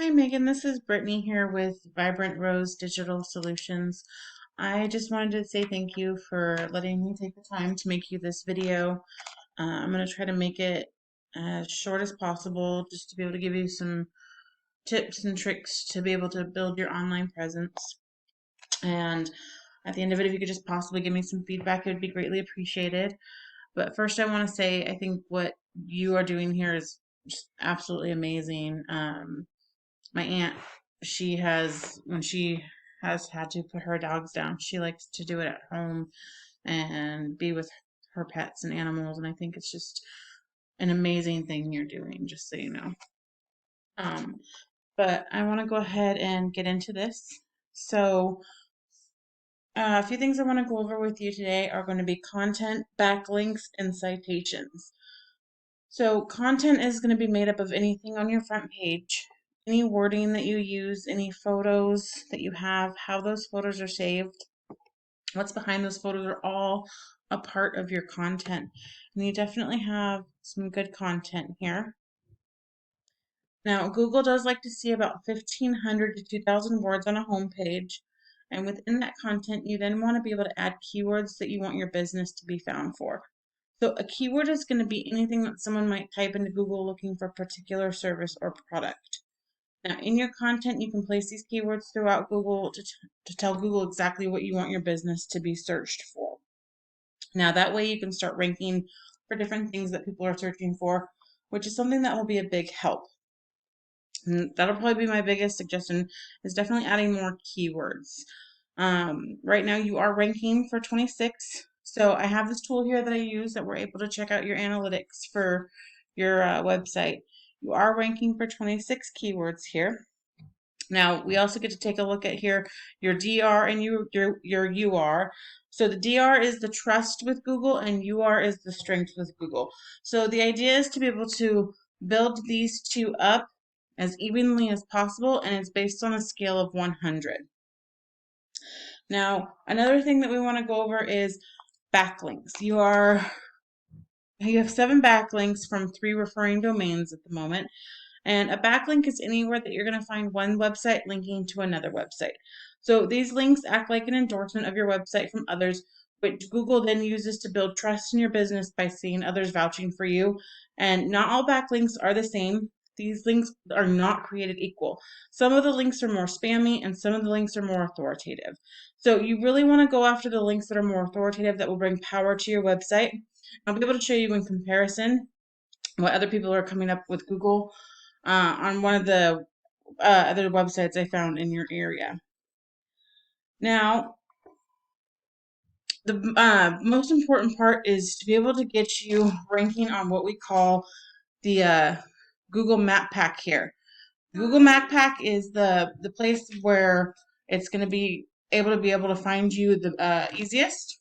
Hi Megan, this is Brittany here with Vibrant Rose Digital Solutions. I just wanted to say thank you for letting me take the time to make you this video. I'm going to try to make it as short as possible just to be able to give you some tips and tricks to be able to build your online presence. And at the end of it, if you could just possibly give me some feedback, it would be greatly appreciated. But first, I want to say I think what you are doing here is just absolutely amazing. My aunt, when she has had to put her dogs down, she likes to do it at home and be with her pets and animals. And I think it's just an amazing thing you're doing, just so you know. Um, but I want to go ahead and get into this. So, a few things I want to go over with you today are going to be content, backlinks, and citations. So content is going to be made up of anything on your front page, any wording that you use, any photos that you have, how those photos are saved, what's behind those photos are all a part of your content. And you definitely have some good content here. Now, Google does like to see about 1,500 to 2,000 words on a home page. And within that content, you then want to be able to add keywords that you want your business to be found for. So a keyword is going to be anything that someone might type into Google looking for a particular service or product. Now, in your content, you can place these keywords throughout Google to tell Google exactly what you want your business to be searched for. Now, that way you can start ranking for different things that people are searching for, which is something that will be a big help. And that'll probably be my biggest suggestion, is definitely adding more keywords. Right now you are ranking for 26. So I have this tool here that I use that we're able to check out your analytics for your website. You are ranking for 26 keywords here. Now we also get to take a look at here your DR and your UR. So the DR is the trust with Google and UR is the strength with Google. So the idea is to be able to build these two up as evenly as possible, and it's based on a scale of 100. Now, another thing that we want to go over is backlinks. You have 7 backlinks from 3 referring domains at the moment. And a backlink is anywhere that you're going to find one website linking to another website. So these links act like an endorsement of your website from others, which Google then uses to build trust in your business by seeing others vouching for you. And not all backlinks are the same. These links are not created equal. Some of the links are more spammy and some of the links are more authoritative. So you really want to go after the links that are more authoritative, that will bring power to your website. I'll be able to show you in comparison what other people are coming up with Google on one of the other websites I found in your area. Now, the most important part is to be able to get you ranking on what we call the Google Map Pack here. Google Map Pack is the place where it's going to be able to find you the easiest.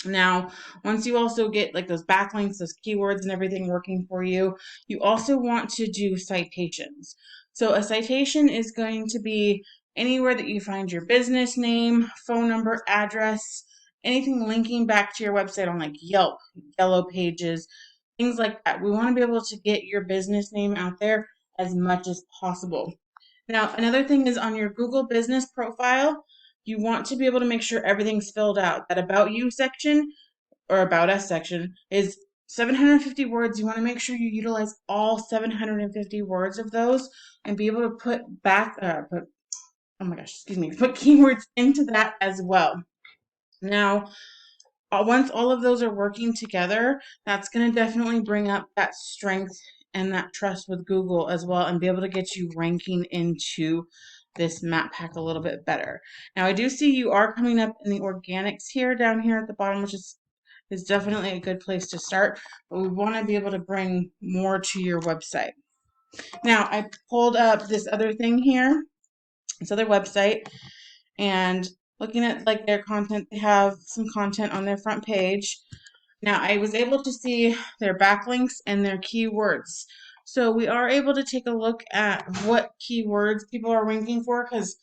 Now, once you also get like those backlinks, those keywords and everything working for you, you also want to do citations. So a citation is going to be anywhere that you find your business name, phone number, address, anything linking back to your website on like Yelp, Yellow Pages, things like that. We want to be able to get your business name out there as much as possible. Now, another thing is on your Google business profile, you want to be able to make sure everything's filled out. That About You section or About Us section is 750 words. You want to make sure you utilize all 750 words of those and be able to put keywords into that as well. Now, once all of those are working together, that's going to definitely bring up that strength and that trust with Google as well, and be able to get you ranking into this map pack a little bit better. Now I do see you are coming up in the organics here down here at the bottom, which is definitely a good place to start, but we want to be able to bring more to your website. Now I pulled up this other thing here, this other website, and looking at like their content, they have some content on their front page. Now, I was able to see their backlinks and their keywords. So we are able to take a look at what keywords people are ranking for, because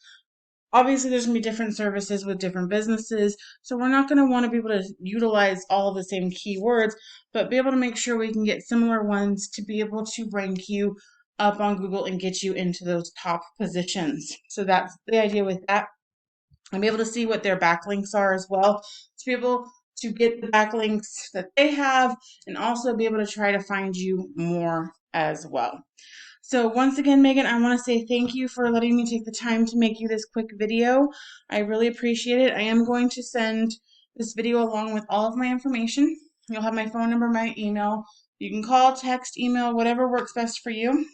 obviously there's going to be different services with different businesses. So we're not going to want to be able to utilize all the same keywords, but be able to make sure we can get similar ones to be able to rank you up on Google and get you into those top positions. So that's the idea with that. And be able to see what their backlinks are as well, to be able to get the backlinks that they have, and also be able to try to find you more as well. So once again, Megan, I want to say thank you for letting me take the time to make you this quick video. I really appreciate it. I am going to send this video along with all of my information. You'll have my phone number, my email. You can call, text, email, whatever works best for you.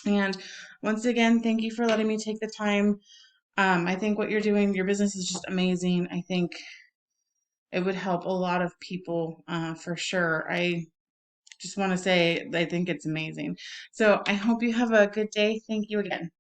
And once again, thank you for letting me take the time. I think what you're doing, your business is just amazing. I think it would help a lot of people for sure. I just want to say I think it's amazing. So I hope you have a good day. Thank you again.